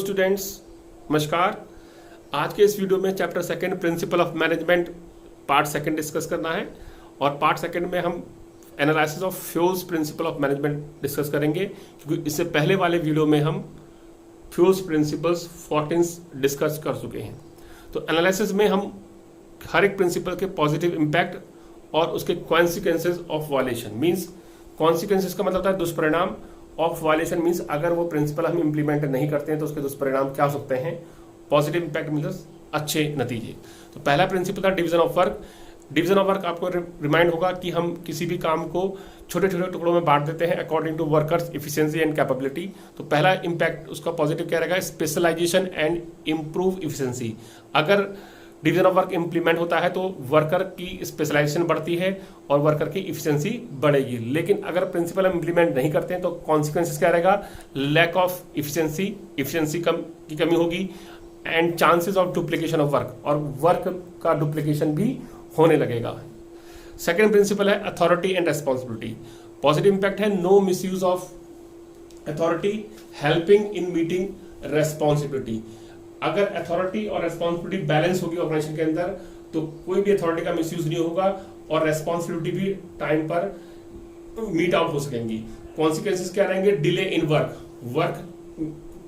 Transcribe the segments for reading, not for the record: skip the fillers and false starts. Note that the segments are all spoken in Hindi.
स्टूडेंट्स, नमस्कार। आज के इस वीडियो में chapter second principle of management part second discuss करना है और पार्ट सेकंड में हम analysis of fuels principle of management discuss करेंगे, क्योंकि इससे पहले वाले वीडियो में हम फ्यूल्स प्रिंसिपल्स 14 डिस्कस कर चुके हैं। तो एनालिसिस में हम हर एक प्रिंसिपल के पॉजिटिव इम्पैक्ट और उसके consequences of violation, means consequences का मतलब होता है दुष्परिणाम, ऑफ वायलेशन मीन्स अगर वो प्रिंसिपल हम इंप्लीमेंट नहीं करते हैं तो उसके दुष्परिणाम क्या हो सकते हैं। पॉजिटिव इम्पैक्ट मीन्स अच्छे नतीजे। तो पहला प्रिंसिपल था division of work. Division of work आपको रिमाइंड होगा कि हम किसी भी काम को छोटे छोटे टुकड़ों में बांट देते हैं according to workers efficiency and capability. तो पहला इम्पैक्ट उसका पॉजिटिव क्या रहेगा, स्पेशलाइजेशन एंड इम्प्रूव इफिशिएंसी। अगर डिवीजन ऑफ वर्क इंप्लीमेंट होता है तो वर्कर की स्पेशलाइजेशन बढ़ती है और वर्कर की इफिशिएंसी बढ़ेगी। लेकिन अगर प्रिंसिपल हम इंप्लीमेंट नहीं करते हैं तो कॉन्सिक्वेंसेस क्या रहेगा, लैक ऑफ इफिशिएंसी, इफिशिएंसी की कमी होगी and chances of duplication of work, और वर्क का डुप्लीकेशन भी होने लगेगा। सेकेंड प्रिंसिपल है authority and responsibility. Positive impact है no misuse of authority helping in meeting responsibility. अगर अथॉरिटी और रेस्पॉन्सिबिलिटी बैलेंस होगी ऑर्गेनाइजेशन के अंदर तो कोई भी अथॉरिटी का मिसयूज नहीं होगा और रेस्पॉन्सिबिलिटी भी टाइम पर मीट आउट हो सकेंगी। कॉन्सिक्वेंसेस क्या रहेंगे, डिले इन वर्क, वर्क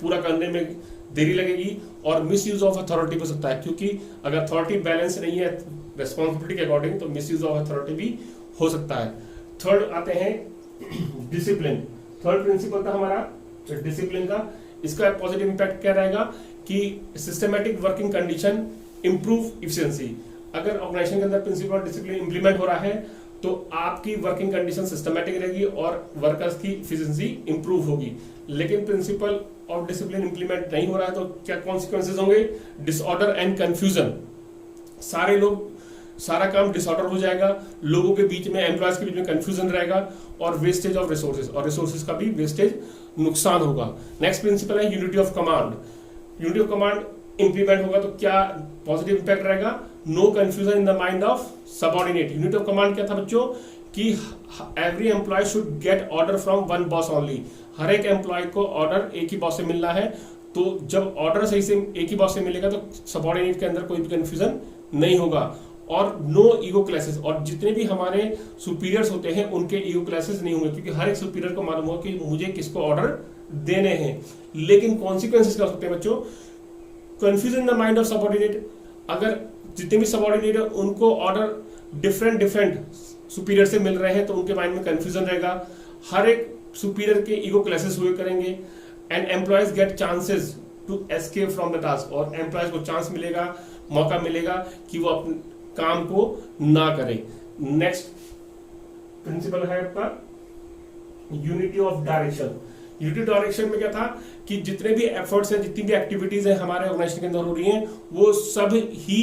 पूरा करने में देरी लगेगी और मिसयूज ऑफ अथॉरिटी हो सकता है, क्योंकि अगर अथॉरिटी बैलेंस नहीं है रेस्पॉन्सिबिलिटी के अकॉर्डिंग तो मिसयूज ऑफ अथॉरिटी भी हो सकता है। थर्ड आते हैं डिसिप्लिन। थर्ड प्रिंसिपल था हमारा डिसिप्लिन का। इसका पॉजिटिव इंपैक्ट क्या रहेगा कि systematic working condition improve efficiency. अगर ऑर्गेनाइजेशन के अंदर प्रिंसिपल डिसिप्लिन इंप्लीमेंट हो रहा है तो आपकी वर्किंग कंडीशन सिस्टमैटिक रहेगी और वर्कर्स की इफिशिएंसी इंप्रूव होगी। लेकिन प्रिंसिपल ऑफ डिसिप्लिन इंप्लीमेंट नहीं हो रहा है तो क्या कॉन्सिक्वेंसेज होंगे, डिसऑर्डर एंड कंफ्यूजन। सारे लोग सारा काम डिसऑर्डर हो जाएगा, लोगों के बीच में एम्प्लॉयज के बीच में कंफ्यूजन रहेगा और वेस्टेज ऑफ रिसोर्सेज, और रिसोर्सेज का भी वेस्टेज नुकसान होगा। नेक्स्ट प्रिंसिपल है unity of command. Unity of command implement होगा तो क्या पॉजिटिव इंपैक्ट रहेगा, no confusion in the mind of subordinate. Unity of command क्या था बच्चों कि every employee should get order from one boss only. हर एक एम्प्लॉय को ऑर्डर एक ही बॉस से मिलना है, तो जब ऑर्डर सही से एक ही बॉस से मिलेगा तो सबऑर्डिनेट के अंदर कोई भी कंफ्यूजन नहीं होगा। और नो ईगो क्लासेस, और जितने भी हमारे सुपीरियर्स होते हैं उनके ईगो क्लासेस नहीं होंगे, क्योंकि हर एक सुपीरियर को मालूम होगा कि मुझे किसको ऑर्डर देने हैं। लेकिन कॉन्सिक्वेंसेस क्या हो सकते हैं बच्चों, confusion in the mind of subordinate. अगर जितने भी सबऑर्डिनेट है उनको ऑर्डर डिफरेंट सुपीरियर से मिल रहे हैं तो उनके माइंड में कंफ्यूजन रहेगा। हर एक सुपीरियर के ईगो क्लासेस हुए करेंगे and employees get chances to escape from the task, और एम्प्लॉयज को चांस मिलेगा, मौका मिलेगा कि वो अपने काम को ना करें। नेक्स्ट प्रिंसिपल है आपका unity of direction. Unity direction में क्या था कि जितने भी एफर्ट्स हैं, जितनी भी एक्टिविटीज हैं हमारे ऑर्गेनाइजेशन के अंदर हो रही हैं वो सब ही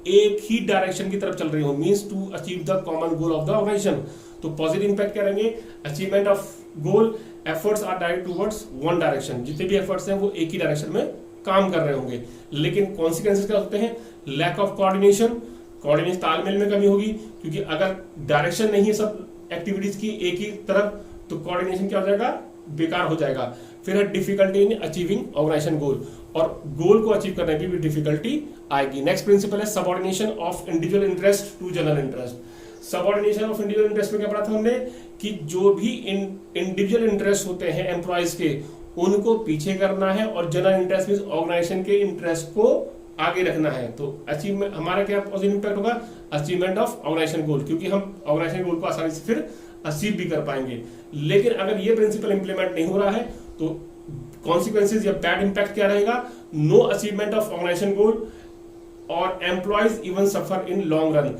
एक ही डायरेक्शन की तरफ चल रही हो, means to achieve the common goal of the organisation. तो पॉजिटिव इंपैक्ट क्या रहेंगे, achievement of goal, efforts are direct towards one direction. जितने भी एफर्ट्स हैं वो एक ही डायरेक्शन में काम कर रहे होंगे। लेकिन कॉन्सिक्वेंसेस क्या होते हैं, लैक ऑफ कोऑर्डिनेशन, कोऑर्डिनेशन तालमेल में कमी होगी, क्योंकि अगर डायरेक्शन नहीं है सब एक्टिविटीज की एक ही तरफ तो कोऑर्डिनेशन क्या हो जाएगा, बेकार हो जाएगा। फिर है difficulty in achieving organisation goal, और गोल को अचीव करने की भी डिफिकल्टी आएगी। नेक्स्ट प्रिंसिपल है subordination of individual interest to general interest. Subordination of individual interest में क्या पढ़ा था हमने कि जो भी इंडिविजुअल इंटरेस्ट होते हैं एम्प्लॉयज के उनको पीछे करना है और जनरल इंटरेस्ट मींस ऑर्गेनाइजेशन के इंटरेस्ट को आगे रखना है। तो अचीवमेंट हमारा क्या पॉजिटिव इंपैक्ट होगा, अचीवमेंट ऑफ ऑर्गेनाइजेशन गोल, क्योंकि हम ऑर्गेनाइजेशन गोल को आसानी से फिर अचीव भी कर पाएंगे। लेकिन अगर ये प्रिंसिपल इंप्लीमेंट नहीं हो रहा है तो कॉन्सिक्वेंसेज या बैड इंपैक्ट क्या रहेगा, no achievement of organisation goal और employees even suffer in long run.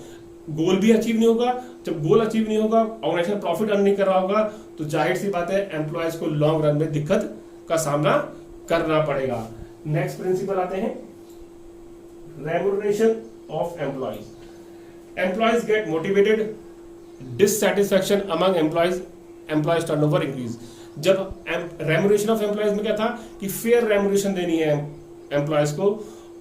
Goal भी अचीव नहीं होगा, जब गोल अचीव नहीं होगा, ऑर्गेनाइजेशन प्रॉफिट अर्न नहीं कर रहा होगा तो जाहिर सी बात है एम्प्लॉयज को लॉन्ग रन में दिक्कत का सामना करना पड़ेगा। नेक्स्ट प्रिंसिपल आते हैं remuneration of employees. Employees get motivated, dissatisfaction among employees turnover increase. जब remuneration of employees में क्या था कि fair remuneration देनी है employees को,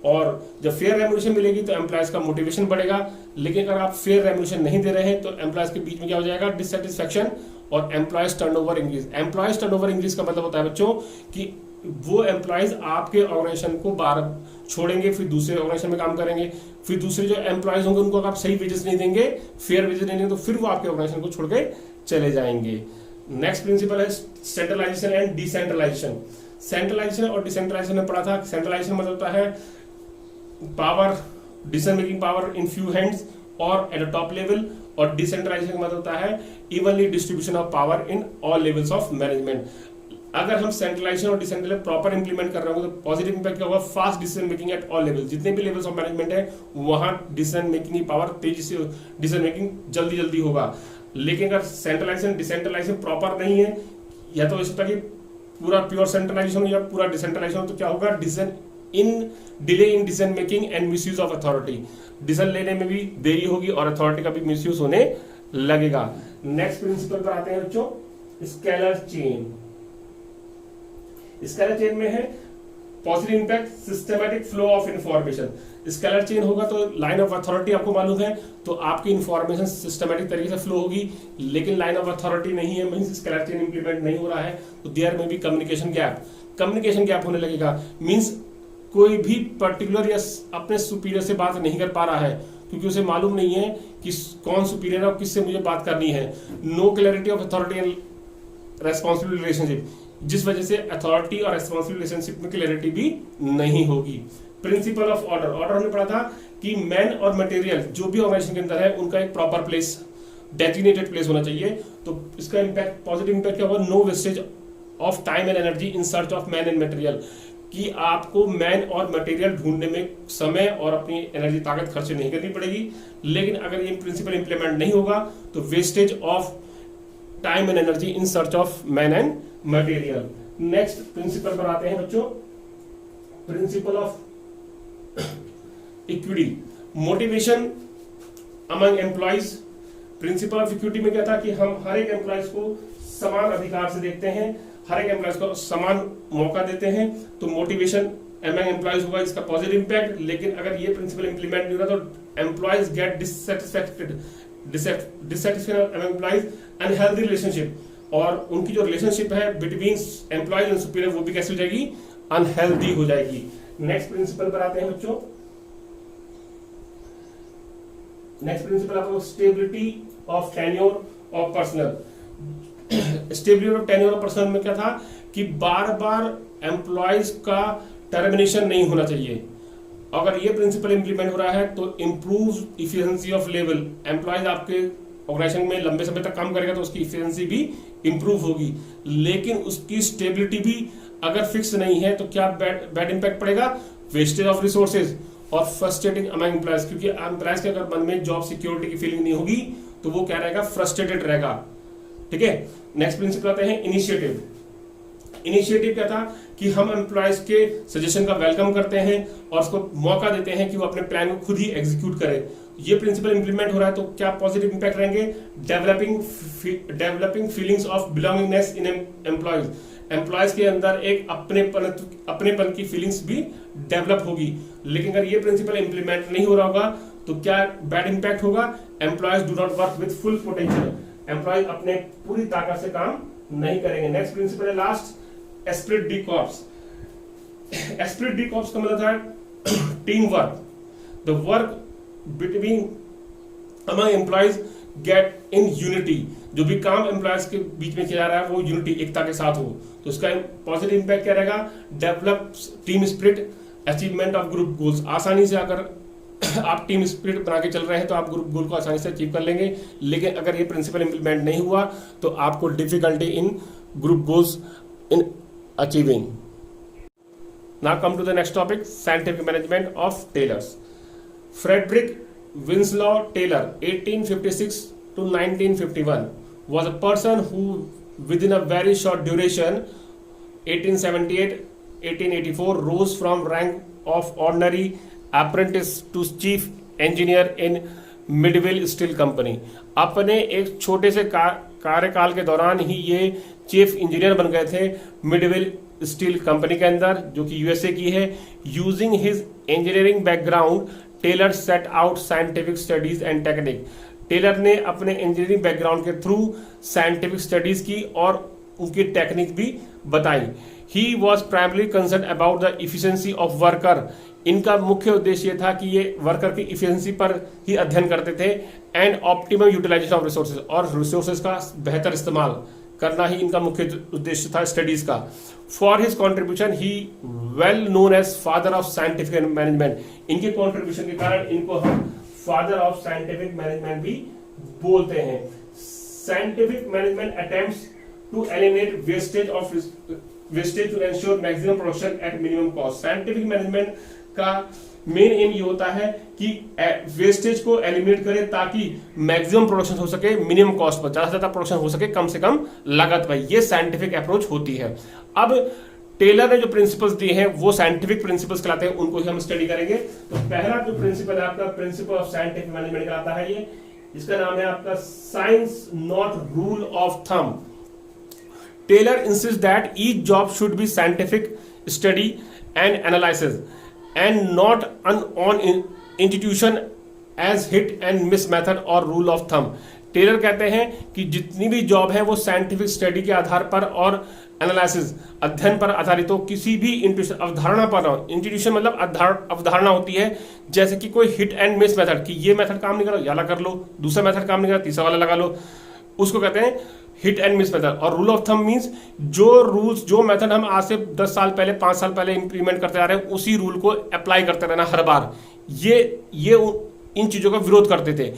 और जब fair remuneration मिलेगी तो employees का motivation बढ़ेगा। लेकिन अगर आप fair remuneration नहीं दे रहे हैं तो employees के बीच में क्या हो जाएगा, dissatisfaction और employees turnover increase। employees turnover increase का मतलब होता है बच्चों कि वो एम्प्लॉयज आपके ऑर्गेनाइजेशन को बाहर छोड़ेंगे, फिर दूसरे ऑर्गेनाइजेशन में काम करेंगे, फिर दूसरे जो एम्प्लॉयज होंगे उनको अगर आप सही वेजेस नहीं देंगे, फेयर वेजेस नहीं देंगे, तो फिर वो आपके ऑर्गेनाइजेशन को छोड़ के चले जाएंगे। नेक्स्ट प्रिंसिपल है सेंट्रलाइजेशन एंड डिसेंट्रलाइजेशन। सेंट्रलाइजेशन और डिसेंट्रलाइजेशन में पढ़ा था। सेंट्रलाइजेशन मतलब होता है power, decision making power in few hands और एट अ टॉप लेवल, और डिसेंट्रलाइजेशन का मतलब होता है evenly distribution of power in all levels of management. अगर हम सेंट्रलाइजेशन और डिसेंट्रलाइजेशन प्रॉपर इंप्लीमेंट कर रहे होंगे तो पॉजिटिव इंपैक्ट क्या होगा, fast decision making at all level. जितने भी लेवल्स ऑफ मैनेजमेंट है वहां डिसीजन मेकिंग की पावर, तेजी से डिसीजन मेकिंग जल्दी जल्दी होगा। लेकिन अगर सेंट्रलाइजेशन डिसेंट्रलाइजेशन प्रॉपर नहीं है, या तो हो सकता है कि पूरा प्योर सेंट्रलाइजेशन या पूरा डिसेंट्रलाइजेशन, तो क्या होगा, delay in decision making and misuse of authority. Decision लेने में भी देरी होगी और अथॉरिटी का भी मिसयूज होने लगेगा। नेक्स्ट प्रिंसिपल पर आते हैं बच्चों, स्केलर चेन। स्केलर चेन में है positive impact, systematic flow of information. Scalar chain होगा तो लाइन ऑफ अथॉरिटी आपको मालूम है, तो आपकी इंफॉर्मेशन सिस्टमैटिक तरीके से फ्लो होगी। लेकिन लाइन ऑफ अथॉरिटी नहीं है, मींस स्केलर चेन इंप्लीमेंट नहीं हो रहा है, तो देयर में भी कम्युनिकेशन गैप होने लगेगा। मींस कोई भी पर्टिकुलर या अपने सुपीरियर से बात नहीं कर पा रहा है, क्योंकि उसे मालूम नहीं है कि कौन सुपीरियर है और किससे मुझे बात करनी है। No clarity of authority and responsibility relationship, जिस वजह से अथॉरिटी और रेस्पॉन्सिबिलिटी रिलेशनशिप में क्लैरिटी भी नहीं होगी। प्रिंसिपल ऑफ ऑर्डर हमने पढ़ा था कि मैन और मटेरियल जो भी ऑर्गेनाइजेशन के अंदर है उनका एक प्रॉपर प्लेस, डेजिग्नेटेड प्लेस होना चाहिए। तो इसका इंपैक्ट, पॉजिटिव इंपैक्ट क्या होगा, no wastage of time and energy in search of man and material, कि आपको मैन और मटेरियल ढूंढने में समय और अपनी एनर्जी ताकत खर्च नहीं करनी पड़ेगी। लेकिन अगर ये प्रिंसिपल इंप्लीमेंट नहीं होगा तो wastage of time and energy in search of man and material. Next principle पर आते हैं बच्चों, principle of equity, motivation among employees. Principle of equity में क्या था कि हम हर एक एम्प्लॉइज को समान अधिकार से देखते हैं, हर एक एम्प्लॉइज को समान मौका देते हैं, तो मोटिवेशन अमंग एम्प्लॉइज होगा, इसका पॉजिटिव इंपैक्ट। लेकिन अगर ये प्रिंसिपल इंप्लीमेंट नहीं हो रहा तो employees get dissatisfaction among employees, unhealthy relationship, और उनकी जो रिलेशनशिप है बिटवीन एम्प्लॉइज एंड सुपीरियर वो भी कैसे हो जाएगी, अनहेल्दी हो जाएगी। नेक्स्ट प्रिंसिपल पर आते हैं बच्चों। नेक्स्ट प्रिंसिपल आपको stability of tenure of personal. Stability of tenure of personal में क्या था कि बार बार एम्प्लॉयज का टर्मिनेशन नहीं होना चाहिए। अगर ये प्रिंसिपल इंप्लीमेंट हो रहा है तो improve efficiency of level, employees आपके ऑर्गेनाइजेशन में लंबे समय तक काम करेगा तो उसकी इफिशिएंसी भी इंप्रूव होगी। लेकिन उसकी स्टेबिलिटी भी अगर फिक्स नहीं है तो क्या बैड इंपैक्ट पड़ेगा, वेस्टेज ऑफ रिसोर्सेज और फ्रस्ट्रेटिंग अमंग एम्प्लॉयज, क्योंकि एम्प्लॉयज के अगर मन में जॉब सिक्योरिटी की फीलिंग नहीं होगी तो वो क्या रहेगा, फ्रस्ट्रेटेड रहेगा। ठीक है। नेक्स्ट प्रिंसिपल आते हैं इनिशिएटिव। इनिशिएटिव क्या था कि हम एम्प्लॉयज के सजेशन का वेलकम करते हैं और उसको मौका देते हैं कि वो अपने प्लान को खुद ही एग्जीक्यूट करे। ये प्रिंसिपल इंप्लीमेंट हो रहा है तो क्या पॉजिटिव इंपैक्ट रहेंगे, developing feelings of belongingness in employees, employees के अंदर एक अपनेपन की फीलिंग्स भी डेवलप होगी। लेकिन अगर ये प्रिंसिपल इंप्लीमेंट नहीं हो रहा होगा तो क्या बैड इंपैक्ट होगा, employees do not work with full potential, employees अपने पूरी ताकत से काम नहीं करेंगे। नेक्स्ट प्रिंसिपल है last, Spirit D corps. Spirit D corps का मतलब है team work, the work between among employees get in unity, जो भी काम एम्प्लॉयज के बीच में किया जा रहा है वो यूनिटी, एकता के साथ हो। तो इसका पॉजिटिव इंपैक्ट क्या रहेगा, develop team spirit, achievement of group goals. आसानी से अगर आप टीम स्पिरिट बना के चल रहे हैं तो आप ग्रुप गोल को आसानी से अचीव कर लेंगे। लेकिन अगर ये प्रिंसिपल इंप्लीमेंट नहीं हुआ तो आपको difficulty in group goals in achieving. Now come to the next topic, scientific management of Taylor's. Frederick Winslow Taylor 1856 to 1951 was a person who within a very short duration 1878-1884 rose from rank of ordinary apprentice to chief engineer in Midvale steel company. अपने एक छोटे से कार्यकाल के दौरान ही ये चीफ इंजीनियर बन गए थे मिडविल स्टील कंपनी के अंदर, जो कि यूएसए की है। Using his engineering background Taylor set out scientific studies and technique. Taylor ने अपने इंजीनियरिंग बैकग्राउंड के थ्रू साइंटिफिक स्टडीज की और उनकी टेक्निक भी बताई। He was primary concern about the efficiency of worker. इनका मुख्य उद्देश्य ये था कि ये वर्कर की इफिशियंसी पर ही अध्ययन करते थे, and optimum utilization of resources, और रिसोर्सेज का बेहतर इस्तेमाल करना ही इनका मुख्य उद्देश्य था स्टडीज का। For his contribution he well known as father of scientific management. इनके कॉन्ट्रीब्यूशन के कारण इनको हम फादर ऑफ साइंटिफिक मैनेजमेंट भी बोलते हैं। Scientific management attempts to eliminate wastage to ensure maximum production at minimum cost. Scientific management का मेन एम ये होता है कि वेस्टेज को एलिमिनेट करे ताकि मैक्सिमम प्रोडक्शन हो सके मिनिमम कॉस्ट पर, ज्यादा से ज्यादा प्रोडक्शन हो सके कम से कम लागत पर। ये साइंटिफिक अप्रोच होती है। अब टेलर ने जो प्रिंसिपल्स दिए हैं वो साइंटिफिक प्रिंसिपल्स कहलाते हैं, उनको ही हम स्टडी करेंगे। तो पहला जो प्रिंसिपल है आपका प्रिंसिपल ऑफ साइंटिफिक मैनेजमेंट कहलाता है ये। इसका नाम है आपका science not rule of thumb. Taylor insist that each job should be scientific study and analysis and not on institution as hit and miss method or rule of thumb। Taylor कहते हैं कि जितनी भी जॉब है वो साइंटिफिक स्टडी के आधार पर और एनालिसिस अध्ययन पर आधारित हो, किसी भी अवधारणा पर हो। इंस्टीट्यूशन मतलब अवधारणा होती है, जैसे कि कोई हिट एंड मिस मेथड, कि ये मेथड काम नहीं कर रहा ये वाला कर लो, दूसरा मेथड काम नहीं कर रहा तीसरा वाला लगा लो, उसको कहते हैं हिट एंड मिस मेथड। और रूल ऑफ थंब मींस जो रूल्स जो मेथड हम आज से 10 साल पहले 5 साल पहले इंप्लीमेंट करते आ रहे हैं उसी रूल को अप्लाई करते रहना हर बार। ये इन चीजों का विरोध करते थे।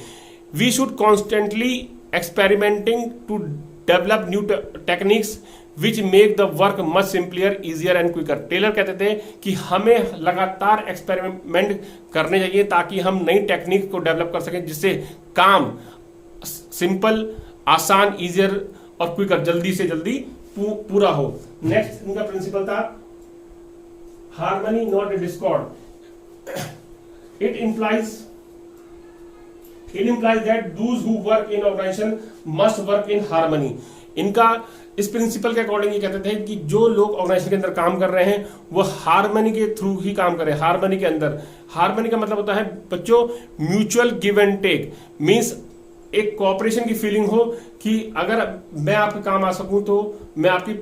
We should constantly experimenting to develop new techniques which make the work much simpler easier and quicker. Taylor कहते थे कि हमें लगातार एक्सपेरिमेंट करने चाहिए ताकि हम नई टेक्निक को डेवलप कर सकें, जिससे काम सिंपल, आसान, इजियर और क्विकर, जल्दी से जल्दी पूरा हो। नेक्स्ट इनका प्रिंसिपल था harmony not Discord. It implies that those who work in organization must work in harmony। इनका इस प्रिंसिपल के अकॉर्डिंग ये कहते थे कि जो लोग ऑर्गेनाइजेशन के अंदर काम कर रहे हैं वो हार्मनी के थ्रू ही काम करें। हार्मनी के अंदर, हार्मनी का मतलब होता है बच्चों mutual give and take, means एक कोऑपरेशन की फीलिंग हो कि अगर मैं आपके काम आ सकूं तो मैं आपकी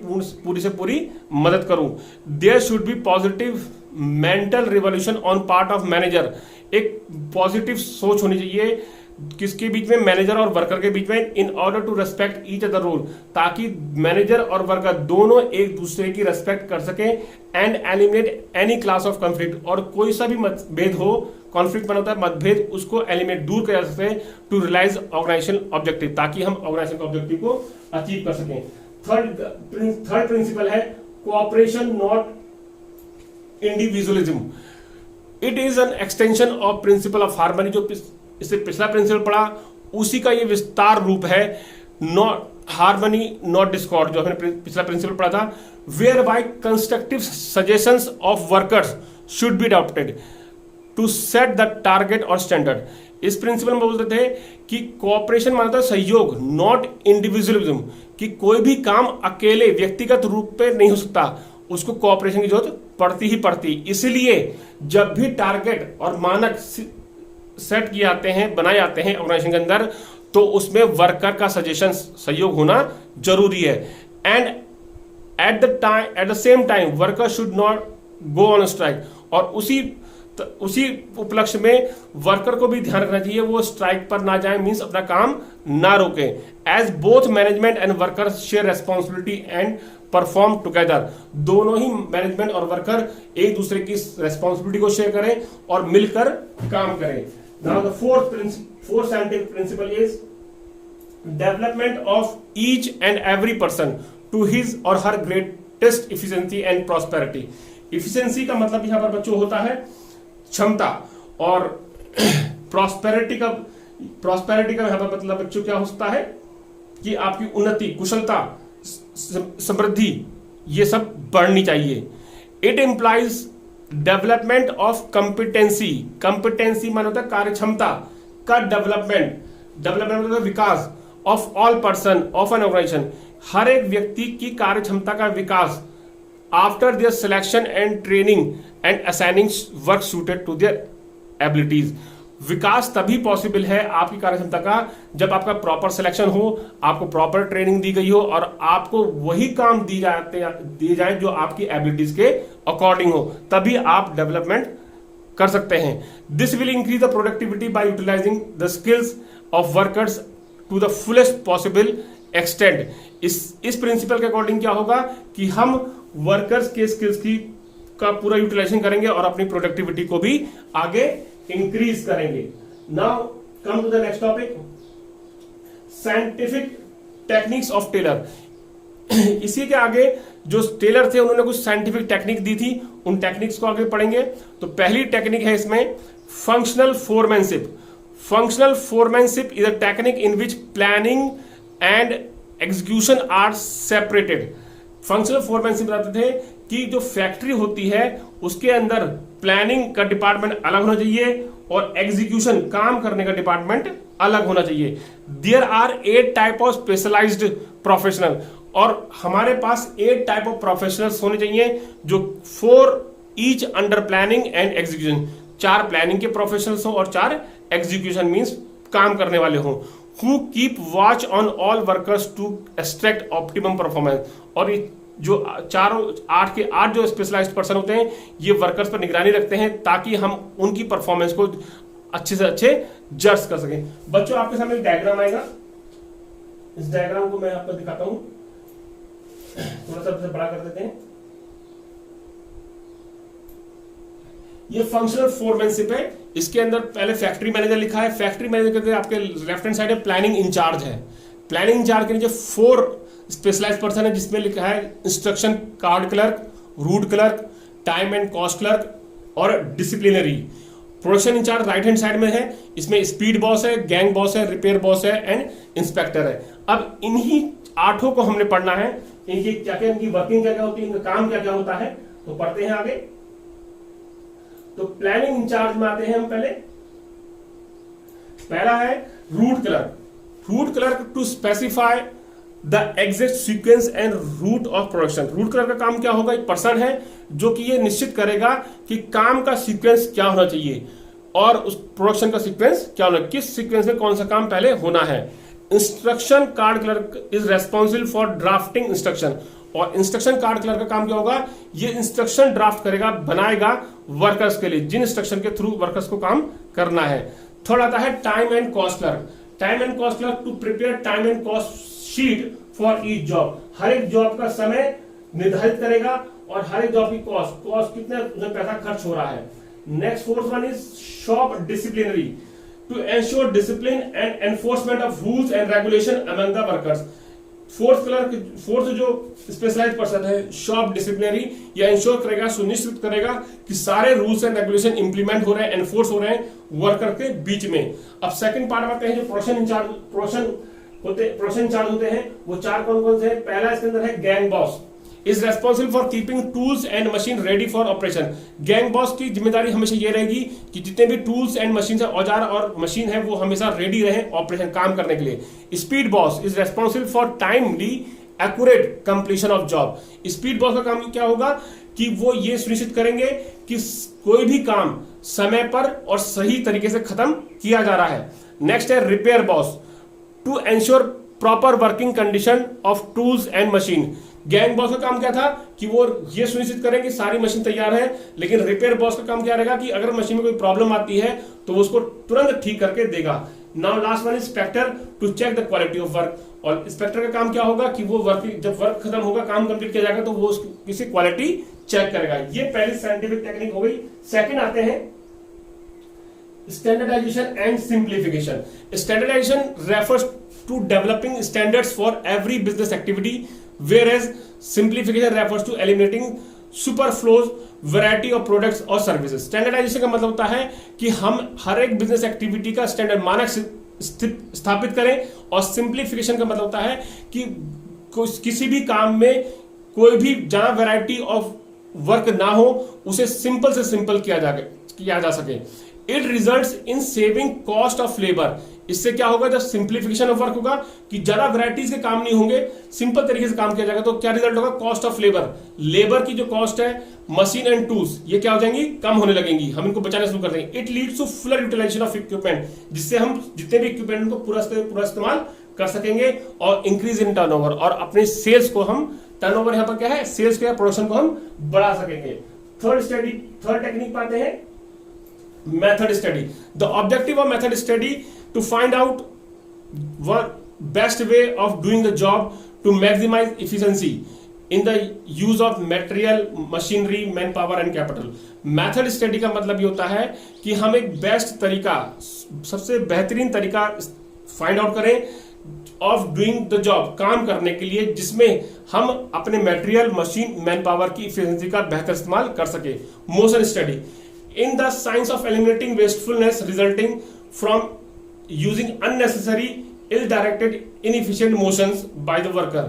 पूरी से पूरी मदद करूं। There should be positive mental revolution on part of manager. एक पॉजिटिव सोच होनी चाहिए किसके बीच में, मैनेजर और वर्कर के बीच में, in order to respect each other role, ताकि मैनेजर और वर्कर दोनों एक दूसरे की रेस्पेक्ट कर सके, and eliminate any class of conflict, और कोई सा भी मतभेद हो, कॉन्फ्लिक्ट बना होता है मतभेद, उसको एलिमिनेट दूर किया जा सके, टू रियलाइज ऑर्गेनाइजेशन ऑब्जेक्टिव, ताकि हम ऑर्गेनाइजेशन ऑब्जेक्टिव को अचीव कर सकें। थर्ड प्रिंसिपल है cooperation not individualism. It is an extension of principle of harmony. जो इससे पिछला प्रिंसिपल पढ़ा उसी का ये विस्तार रूप है, नॉट हार्मनी नॉट डिस्कॉर्ड, जो हमने पिछला प्रिंसिपल पढ़ा था। Where by constructive suggestions of workers should be adopted to set the target और स्टैंडर्ड। इस प्रिंसिपल में बोलते थे कि कोऑपरेशन मानता है सहयोग, नॉट इंडिविजुअलिज्म, कि कोई भी काम अकेले व्यक्तिगत रूप पे नहीं हो सकता, उसको कोऑपरेशन की जरूरत पड़ती ही पड़ती। इसलिए जब भी टारगेट और मानक सेट किए जाते हैं, बनाए जाते हैं ऑर्गेनाइजेशन के अंदर, तो उसमें वर्कर का सजेशन सहयोग होना जरूरी है। And at the same time worker should not go on strike, और उसी उपलक्ष्य में वर्कर को भी ध्यान रखना चाहिए वो स्ट्राइक पर ना जाए, मींस अपना काम ना रोके। As both management and worker share responsibility and perform together, दोनों ही मैनेजमेंट और वर्कर एक दूसरे की रेस्पॉन्सिबिलिटी को शेयर करें और मिलकर काम करें। Now the fourth scientific principle is development of each and every person to his or her greatest efficiency and prosperity. Efficiency का मतलब यहां पर बच्चों होता है क्षमता, और प्रॉस्पेरिटी का यहां पर मतलब बच्चों क्या हो सकता है कि आपकी उन्नति, कुशलता, समृद्धि, ये सब बढ़नी चाहिए। It implies development of competency. Competency मान होता है कार्य क्षमता का डेवलपमेंट मतलब विकास of all person of an organisation, हर एक व्यक्ति की कार्य क्षमता का विकास after their selection and training and assigning work suited to their abilities. विकास तभी पॉसिबल है आपकी कार्यक्षमता का जब आपका प्रॉपर सिलेक्शन हो, आपको प्रॉपर ट्रेनिंग दी गई हो और आपको वही काम दिए जाए जो आपकी एबिलिटीज के अकॉर्डिंग हो, तभी आप डेवलपमेंट कर सकते हैं। This will increase the productivity by utilizing the skills of workers to the fullest possible extend. इस प्रिंसिपल के अकॉर्डिंग क्या होगा कि हम वर्कर्स के स्किल्स का पूरा यूटिलाइजेशन करेंगे और अपनी प्रोडक्टिविटी को भी आगे इंक्रीज करेंगे। Now come to the next topic, scientific techniques of Taylor. इसी के आगे जो टेलर थे उन्होंने कुछ साइंटिफिक टेक्निक दी थी, उन टेक्निक्स को आगे पढ़ेंगे। तो पहली टेक्निक है इसमें functional foremanship. Functional foremanship is a technique in which planning and execution are separated. Functional foremanship बताते थे कि जो फैक्ट्री होती है उसके अंदर प्लानिंग का डिपार्टमेंट अलग होना चाहिए और एग्जीक्यूशन काम करने का डिपार्टमेंट अलग होना चाहिए। There are 8 type of specialized professional, और हमारे पास 8 टाइप ऑफ प्रोफेशनल्स होने चाहिए जो 4 each under planning and execution. 4 planning के प्रोफेशनल्स हो और 4 एग्जीक्यूशन मीन्स काम करने वाले हों। Who keep watch on all workers to extract optimum performance. और जो 8 के 8 जो स्पेशलाइज्ड पर्सन होते हैं ये वर्कर्स पर निगरानी रखते हैं ताकि हम उनकी परफॉर्मेंस को अच्छे से अच्छे जज कर सकें। बच्चों आपके सामने एक डायग्राम आएगा, इस डायग्राम को मैं आपको दिखाता हूं, थोड़ा सा बड़ा कर देते हैं। ये फंक्शनल फोरमैनशिप है। इसके अंदर पहले फैक्ट्री मैनेजर लिखा है। फैक्ट्री मैनेजर के आपके लेफ्ट हैंड साइड है प्लानिंग इंचार्ज है। प्लानिंग इंचार्ज के नीचे 4 स्पेशलाइज्ड पर्सन है जिसमें लिखा है instruction card clerk, route clerk, time and cost clerk और disciplinary. Production incharge right hand side में है, इसमें स्पीड बॉस है, गैंग बॉस है, रिपेयर बॉस है एंड इंस्पेक्टर है। अब इन्हीं 8 को हमने पढ़ना है, इनकी क्या क्या, इनकी वर्किंग क्या क्या होती है, इनका काम क्या क्या होता है, तो पढ़ते हैं आगे। तो प्लानिंग इंचार्ज में आते हैं हम। पहला है route clerk. Route clerk to specify the exact sequence and route of production. Route clerk का काम क्या होगा, एक पर्सन है जो कि ये निश्चित करेगा कि काम का सीक्वेंस क्या होना चाहिए और उस प्रोडक्शन का सीक्वेंस क्या होना, किस सीक्वेंस में कौन सा काम पहले होना है। Instruction card clerk is responsible for drafting instruction. और इंस्ट्रक्शन कार्ड क्लर्क का काम क्या होगा, ये इंस्ट्रक्शन ड्राफ्ट करेगा, बनाएगा वर्कर्स के लिए, जिन इंस्ट्रक्शन के थ्रू वर्कर्स को काम करना है। थर्ड आता है time and cost clerk. Time and cost clerk to prepare time and cost sheet for each job. हर एक जॉब का समय निर्धारित करेगा और हर एक जॉब की कॉस्ट कितना उसमें पैसा खर्च हो रहा है। Next fourth one is shop disciplinary to ensure discipline and enforcement of rules and regulation among the workers. Fourth जो स्पेशलाइज्ड पर्सन है शॉप डिसिप्लिनरी, या इंश्योर करेगा, सुनिश्चित करेगा कि सारे रूल्स एंड रेगुलेशन इंप्लीमेंट हो रहे हैं, एनफोर्स हो रहे हैं वर्कर के बीच में। अब सेकंड पार्ट में आते हैं जो प्रोडक्शन इंचार्ज होते हैं, वो 4 कौन कौन से हैं। पहला इसके अंदर है gang boss is responsible for keeping tools and machine ready for operation. Gang boss की जिम्मेदारी हमेशा ये रहेगी कि जितने भी टूल्स एंड मशीन है, औजार और मशीन है, वो हमेशा रेडी रहे ऑपरेशन काम करने के लिए। Speed boss is responsible for timely accurate completion of job. Speed boss का काम क्या होगा कि वो ये सुनिश्चित करेंगे कि कोई भी काम समय पर और सही तरीके से खत्म किया जा रहा है। नेक्स्ट है repair boss to ensure proper working condition of tools and machine. Gang boss का काम क्या था कि वो ये सुनिश्चित करें कि सारी मशीन तैयार है, लेकिन रिपेयर बॉस का काम क्या रहेगा कि अगर मशीन में कोई प्रॉब्लम आती है तो वो उसको तुरंत ठीक करके देगा। Now last one inspector to check the quality of work. और इंस्पेक्टर का काम क्या होगा कि वो जब वर्क खत्म होगा, काम कंप्लीट किया जाएगा, तो वो किसी क्वालिटी चेक करेगा। ये पहली साइंटिफिक टेक्निक हो गई। सेकंड आते हैं standardization and simplification. Standardization refers to developing standards for every business activity, whereas simplification refers to eliminating superfluous variety of products or services. Standardization का मतलब होता है कि हम हर एक बिजनेस एक्टिविटी का स्टैंडर्ड मानक स्थापित करें, और सिंप्लीफिकेशन का मतलब होता है कि किसी भी काम में कोई भी जहां वैरायटी ऑफ वर्क ना हो उसे सिंपल से सिंपल किया जा सके। It results in saving cost of labour. इससे क्या होगा, जब सिंप्लीफिकेशन ऑफ वर्क होगा कि ज्यादा वैरायटीज के काम नहीं होंगे, सिंपल तरीके से काम किया जाएगा, तो क्या रिजल्ट होगा, कॉस्ट ऑफ लेबर, लेबर की जो कॉस्ट है, मशीन एंड टूल्स ये क्या हो जाएंगी, कम होने लगेंगी, हम इनको बचाना शुरू कर देंगे। It leads to fuller utilization of equipment, जिससे हम जितने भी इक्विपमेंट को पूरा इस्तेमाल कर सकेंगे, और इंक्रीज इन टर्नओवर, और अपने सेल्स को हम, टर्नओवर यहां पर क्या है, सेल्स के प्रोडक्शन को हम बढ़ा सकेंगे। थर्ड टेक्निक पाते हैं, method study. The objective of method study to find out what best way of doing the job to maximize efficiency in the use of material, machinery, manpower and capital. Method study का मतलब ये होता है कि हम एक बेस्ट तरीका, सबसे बेहतरीन तरीका फाइंड आउट करें ऑफ डूइंग द जॉब, काम करने के लिए, जिसमें हम अपने मटेरियल, मशीन, मैन पावर की इफिशिएंसी का बेहतर इस्तेमाल कर सके। Motion study in the science of eliminating wastefulness resulting from using unnecessary, ill-directed, inefficient motions by the worker.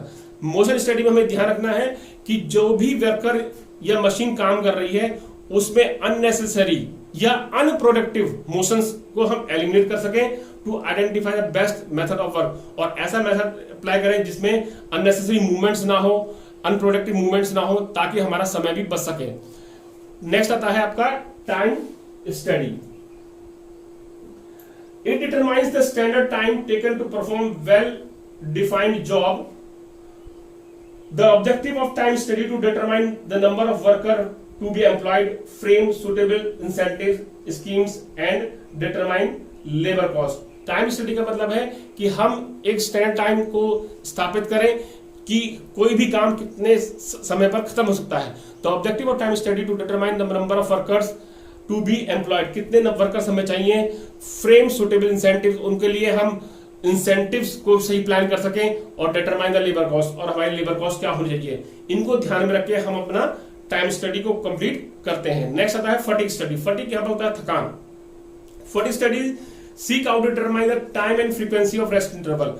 Motion study में हमें ध्यान रखना है कि जो भी वर्कर या मशीन काम कर रही है उसमें अननेसेसरी या अनप्रोडक्टिव मोशंस को हम एलिमिनेट कर सकें, to identify the best method of work, और ऐसा मेथड अप्लाई करें जिसमें अननेसेसरी मूवमेंट्स ना हो, अनप्रोडक्टिव मूवमेंट्स ना हो, ताकि हमारा समय भी बच सके। नेक्स्ट आता है आपका time study. It determines the standard time taken to perform well defined job. The objective of time study to determine the number of worker to be employed, frame suitable incentive schemes and determine labour cost. Time study का मतलब है कि हम एक स्टैंडर्ड टाइम को स्थापित करें कि कोई भी काम कितने समय पर खत्म हो सकता है। तो objective of time study to determine the number of workers to be employed, कितने वर्कर्स हमें चाहिए, फ्रेम सुटेबल इंसेंटिव्स, उनके लिए हम इंसेंटिव्स को सही प्लान कर सकें, और डिटरमाइन द लेबर कॉस्ट, और हमारी लेबर कॉस्ट क्या होनी चाहिए, इनको ध्यान में रख के हम अपना टाइम स्टडी को कंप्लीट करते हैं। नेक्स्ट आता है फटीग स्टडी। फटीग क्या होता है, थकान। Fatigue study seek out determine the time and frequency of rest interval.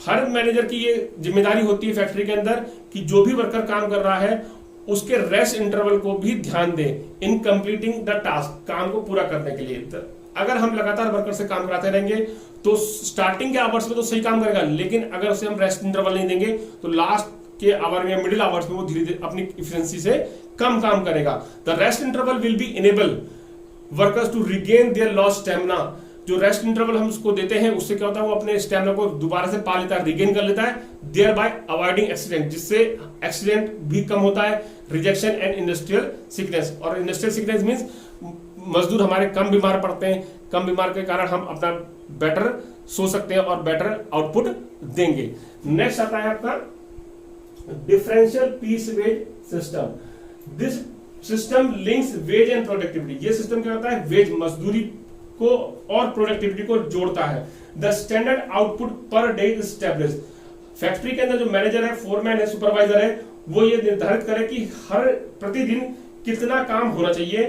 Her manager की ये जिम्मेदारी होती है फैक्ट्री के अंदर कि जो भी वर्कर काम कर रहा है उसके रेस्ट इंटरवल को भी ध्यान दें इन कंप्लीटिंग द टास्क, काम को पूरा करने के लिए। अगर हम लगातार वर्कर से काम कराते रहेंगे तो स्टार्टिंग के आवर्स में तो सही काम करेगा, लेकिन अगर उसे हम रेस्ट इंटरवल नहीं देंगे तो लास्ट के आवर में, मिडिल आवर्स में वो धीरे धीरे अपनी इफिशिएंसी से कम काम करेगा। The rest interval will be enable workers to regain their lost stamina. जो रेस्ट इंटरवल हम उसको देते हैं उससे क्या होता है, वो अपने स्टेमिना को दोबारा से पा लेता है, रिगेन कर लेता है, देयर बाय अवॉइडिंग एक्सीडेंट, जिससे एक्सीडेंट भी कम होता है, रिजेक्शन एंड इंडस्ट्रियल सिकनेस। और इंडस्ट्रियल सिकनेस मींस मजदूर हमारे कम बीमार पड़ते हैं, कम बीमार के कारण हम अपना बेटर सो सकते हैं और बेटर आउटपुट देंगे। नेक्स्ट आता है आपका differential piece wage system. This system links wage and productivity. ये सिस्टम क्या होता है, वेज मजदूरी को और प्रोडक्टिविटी को जोड़ता है। The standard output per day is established. Factory के अंदर जो मैनेजर है, फोरमैन है, सुपरवाइजर है, वो ये निर्धारित करे कि हर प्रतिदिन कितना काम होना चाहिए।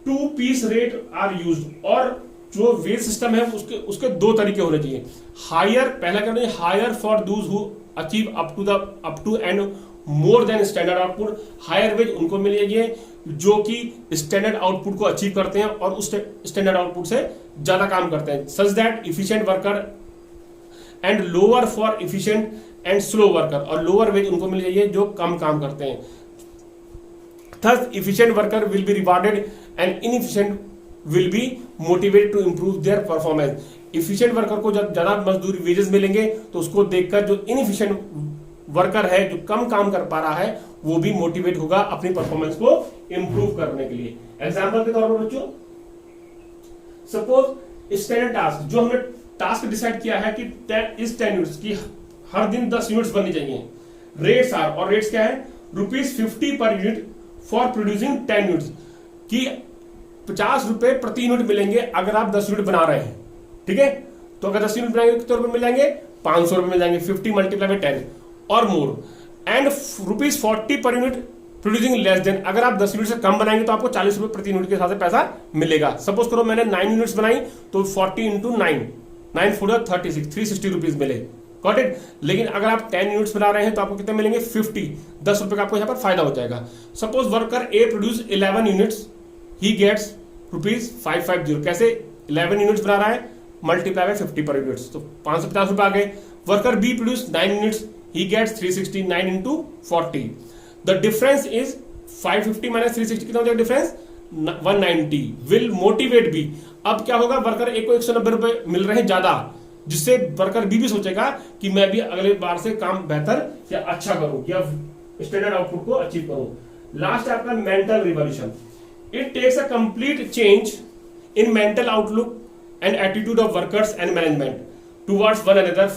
Two piece rate are used, और जो वेज सिस्टम है उसके दो तरीके होने चाहिए। हायर, पहला क्या होना चाहिए, higher for those who achieve up to and more than standard output. Higher wage उनको मिलेगी जो कि स्टैंडर्ड आउटपुट को अचीव करते हैं और उस स्टैंडर्ड आउटपुट से ज्यादा काम करते हैं। Such that efficient worker and lower for efficient and slow worker, और लोअर वेज उनको मिल जाइए जो कम काम करते हैं। Thus efficient worker will be rewarded and inefficient will be motivated to improve their performance. Efficient worker को जब ज्यादा मजदूरी वेजेस मिलेंगे तो उसको देखकर जो इनएफिशिएंट वर्कर है, जो कम काम कर पा रहा है, वो भी मोटिवेट होगा अपनी परफॉर्मेंस को इंप्रूव करने के लिए। एग्जांपल के तौर पर बच्चों, सपोज स्टैंडर्ड टास्क, जो हमने टास्क डिसाइड किया है कि 10 यूनिट्स की हर दिन 10 यूनिट्स बननी चाहिए। रेट्स आर, और रेट्स क्या है, ₹50 per unit for producing 10 units, की 50 रुपए प्रति यूनिट मिलेंगे अगर आप 10 यूनिट बना रहे हैं। ठीक है, तो अगर 10 यूनिट बनाएंगे कितने रुपए मिल जाएंगे, 500 रुपए मिल जाएंगे। 50 मल्टीप्लाई बाय 10 और मोर, and ₹40 per unit producing less than, अगर आप 10 यूनिट से कम बनाएंगे तो आपको 40 रुपए प्रति यूनिट के हिसाब से पैसा मिलेगा। सपोज करो मैंने 9 यूनिट्स बनाई तो 40 इंटू 9 4 36, 360 रुपीज मिले। Got it. लेकिन अगर आप 10 यूनिट्स बना रहे हैं तो आपको कितने मिलेंगे, 50, 10 रुपए का आपको यहाँ पर फायदा हो जाएगा। Suppose worker A produce 11 units, he gets ₹550। कैसे, 11 यूनिट्स बना रहा है, मल्टीप्लाई बाय 50 पर यूनिट्स, तो 550 रुपए आ गए। Worker B produce 9 units, he gets 369 into 40। The difference is 550 minus 360, कितना हो जाएगा डिफरेंस? 190। विल मोटिवेट बी, अब क्या होगा, वर्कर ए को 190 रुपए मिल रहे हैं ज्यादा, जिससे वर्कर बी भी सोचेगा कि मैं भी अगले बार से काम बेहतर या अच्छा करूं या स्टैंडर्ड आउटपुट को अचीव करूं। लास्ट है आपका mental revolution. It takes a complete change in mental outlook and attitude of workers and management towards one another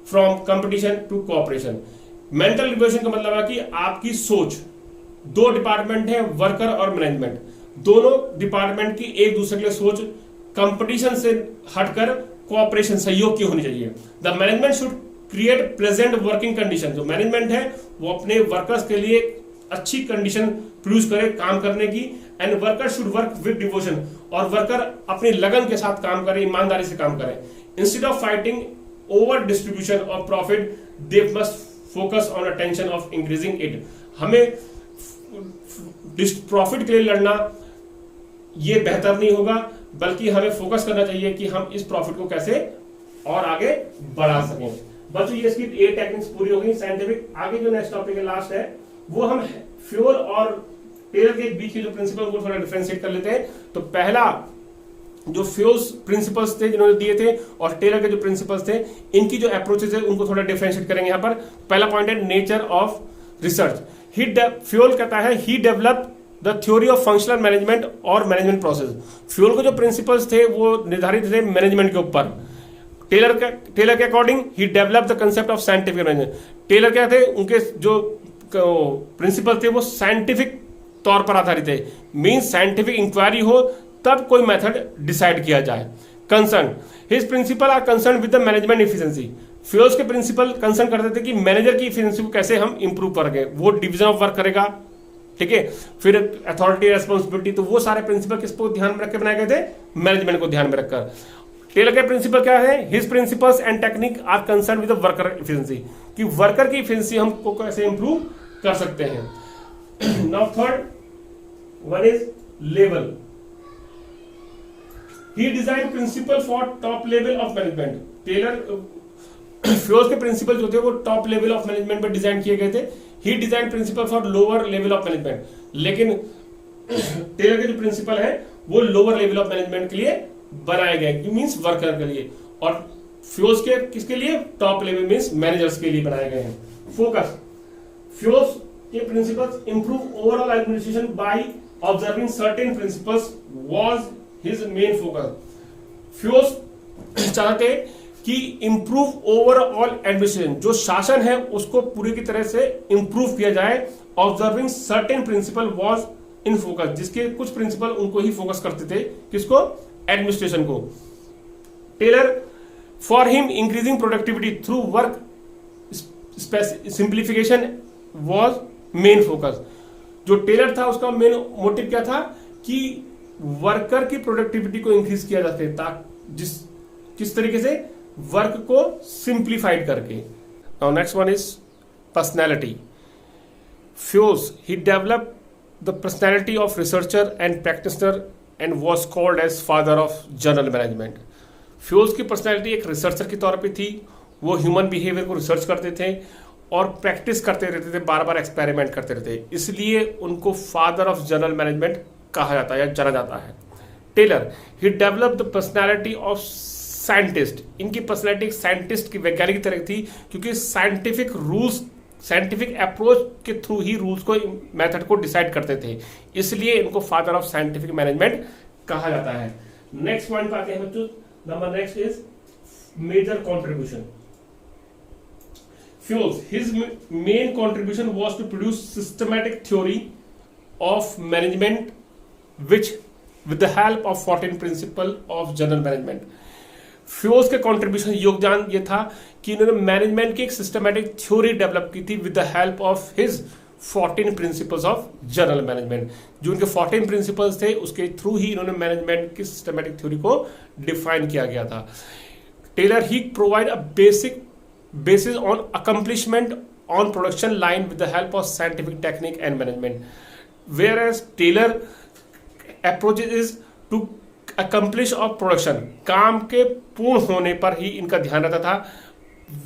from competition to cooperation. Mental revolution का मतलब है कि आपकी सोच, दो डिपार्टमेंट है वर्कर और मैनेजमेंट, दोनों डिपार्टमेंट की एक दूसरे के लिए सोच कंपटीशन से हटकर कोऑपरेशन, सहयोग की होनी चाहिए। The management should create present working condition, जो मैनेजमेंट है वो अपने वर्कर्स के लिए अच्छी कंडीशन प्रोड्यूस करे काम करने की। And worker should work with devotion, और वर्कर अपनी लगन के साथ काम करे, ईमानदारी से काम करे। Instead of fighting over distribution of profit, they must focus on attention of increasing it. हमें प्रॉफिट के लिए लड़ना ये बेहतर नहीं होगा, बल्कि हमें फोकस करना चाहिए कि हम इस प्रॉफिट को कैसे और आगे बढ़ा सकें। बच्चों ये इसकी 8 टेक्निक्स पूरी हो गई साइंटिफिक। आगे जो नेक्स्ट टॉपिक है लास्ट है, वो हम फ्यूल और टेलर के बीच के जो प्रिंसिपल को थोड़ा डिफरेंशिएट कर लेते हैं। तो पहला जो फ्यूल्स प्रिंसिपल्स थे जिन्होंने दिए थे और टेलर के जो प्रिंसिपल्स थे, इनकी जो अप्रोचेस है उनको थोड़ा डिफरेंशिएट करेंगे। यहाँ पर पहला पॉइंट है नेचर ऑफ रिसर्च। फ्यूल कहता है he develop the theory of functional management और मैनेजमेंट प्रोसेस। फ्यूल के जो प्रिंसिपल्स थे वो निर्धारित थे मैनेजमेंट के ऊपर। टेलर के according he develop the concept of scientific management. Taylor क्या थे, उनके जो प्रिंसिपल थे वो साइंटिफिक तौर पर आधारित थे, मींस साइंटिफिक इंक्वायरी हो तब कोई मेथड डिसाइड किया जाए। Concern, his principle are concern with the management efficiency. Fayol's के प्रिंसिपल कंसर्न करते थे कि मैनेजर की इफिशिएंसी को कैसे हम इंप्रूव करेंगे, वो डिवीजन ऑफ वर्क करेगा, ठीक है। फिर अथॉरिटी रेस्पॉन्सिबिलिटी, तो वो सारे प्रिंसिपल किसको ध्यान में रख के बनाए गए थे? मैनेजमेंट को ध्यान में रखकर। टेलर के प्रिंसिपल क्या है? His principles and technique are concern with the worker efficiency, कि वर्कर की इफिशिएंसी हमको कैसे इंप्रूव कर सकते हैं। Now third one is level. He design principle for top level of management. Taylor Fayol's के प्रिंसिपल जो थे वो टॉप लेवल ऑफ मैनेजमेंट पर डिजाइन किए गए थे। He design principle for lower level of management, लेकिन टेलर के जो प्रिंसिपल है वो लोअर लेवल ऑफ मैनेजमेंट के लिए बनाए गए, मींस वर्कर के लिए, और फ्यूल्स के किसके लिए? टॉप लेवल मींस मैनेजर्स के लिए बनाए गए हैं। फोकस, फ्यूल्स के principles improve overall administration by observing certain principles was his main focus. Fuels चाहते कि इंप्रूव ओवरऑल एडमिनिस्ट्रेशन, जो शासन है उसको पूरी की तरह से इंप्रूव किया जाए। Observing certain principle was in focus, जिसके कुछ प्रिंसिपल उनको ही फोकस करते थे, किसको? एडमिनिस्ट्रेशन को। Taylor for him increasing productivity through work simplification was main focus. जो टेलर था उसका मेन मोटिव क्या था कि वर्कर की प्रोडक्टिविटी को इंक्रीज किया जा सके, ताकि किस तरीके से? वर्क को सिंप्लीफाइड करके। Now next one is personality. Fayol's he develop the personality of researcher and practitioner and was called as father of general management. Fayol's की पर्सनैलिटी एक रिसर्चर के तौर पे थी, वो ह्यूमन बिहेवियर को रिसर्च करते थे और प्रैक्टिस करते रहते थे, बार बार एक्सपेरिमेंट करते रहते, इसलिए उनको फादर ऑफ जनरल मैनेजमेंट कहा जाता है या जाना जाता है। Taylor he develop the personality of scientist. इनकी पर्सनैलिटी साइंटिस्ट की, वैज्ञानिक की तरह थी, क्योंकि साइंटिफिक रूल्स, साइंटिफिक अप्रोच के थ्रू ही रूल्स को, मेथड को डिसाइड करते थे, इसलिए इनको फादर ऑफ साइंटिफिक मैनेजमेंट कहा जाता है। नेक्स्ट पॉइंट पे आते हैं बच्चों। Number next is major contribution. Fayol's, his main contribution was to produce systematic theory of management which with the help of 14 principle of general management। Fuels के कंट्रीब्यूशन, योगदान ये था कि इन्होंने मैनेजमेंट की एक सिस्टमैटिक थ्योरी डेवलप की थी with the help of his 14 principles of general management. जो उनके 14 प्रिंसिपल्स थे उसके थ्रू ही इन्होंने मैनेजमेंट की सिस्टमैटिक थ्योरी को डिफाइन किया गया था। Taylor he provide a basis on accomplishment on production line with the help of scientific technique and management, where as Taylor approach is to accomplish of production, काम के पूर्ण होने पर ही इनका ध्यान रहता था,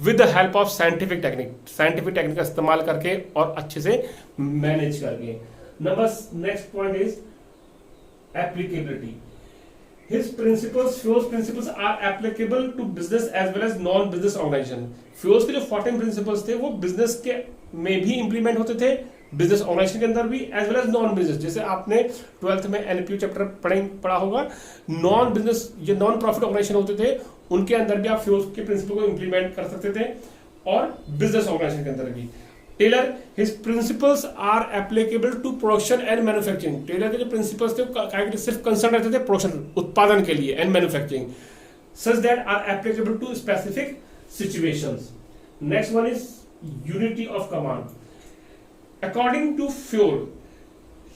with the help of scientific technique का इस्तेमाल करके और अच्छे से मैनेज करके। Next point is applicability. His Fio's principles are applicable to business as well as non-business organization. Fio's के जो 14 principles थे वो business के में भी implement होते थे, business organization के अंदर भी, as well as non-business। जैसे आपने 12th में NPO चैप्टर पढ़ा होगा, non-business ये non-profit organization होते थे, उनके अंदर भी आप Fio's के principle को implement कर सकते थे, और business organization के अंदर भी। Taylor, his principles are applicable to production and manufacturing। Taylor के जो principles थे सिर्फ कंसर्न रहते थे प्रोडक्शन, उत्पादन के लिए, and manufacturing, such that are applicable to specific situations। Next one is unity of command। According to Fio,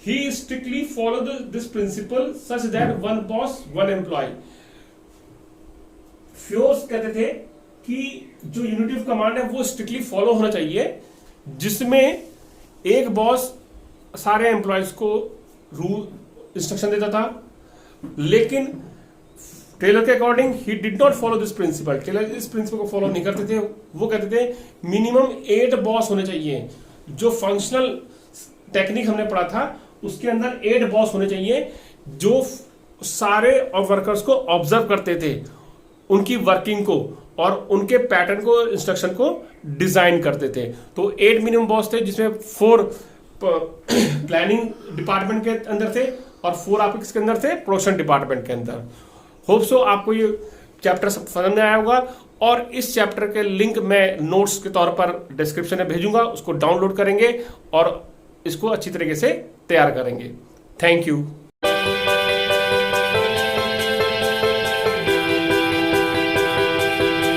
he strictly followed this principle such that one boss, one employee। Fio कहते थे कि जो यूनिटी ऑफ कमांड है वो स्ट्रिक्टली फॉलो होना चाहिए, जिसमें एक बॉस सारे एम्प्लॉयज को रूल इंस्ट्रक्शन देता था, लेकिन टेलर के according he did not follow this principle. Taylor इस प्रिंसिपल को फॉलो नहीं करते थे। वो कहते थे मिनिमम 8 बॉस होने चाहिए। जो फंक्शनल टेक्निक हमने पढ़ा था उसके अंदर 8 बॉस होने चाहिए, जो सारे वर्कर्स को ऑब्जर्व करते थे, उनकी वर्किंग को और उनके पैटर्न को, इंस्ट्रक्शन को डिजाइन करते थे। तो 8 मिनिमम बॉस थे, जिसमें 4 प्लानिंग डिपार्टमेंट के अंदर थे और 4 आप किसके अंदर थे, प्रोडक्शन डिपार्टमेंट के अंदर। होप सो आपको ये चैप्टर समझ में आया होगा, और इस चैप्टर के लिंक मैं नोट्स के तौर पर डिस्क्रिप्शन में भेजूंगा, उसको डाउनलोड करेंगे और इसको अच्छी तरीके से तैयार करेंगे। Thank you.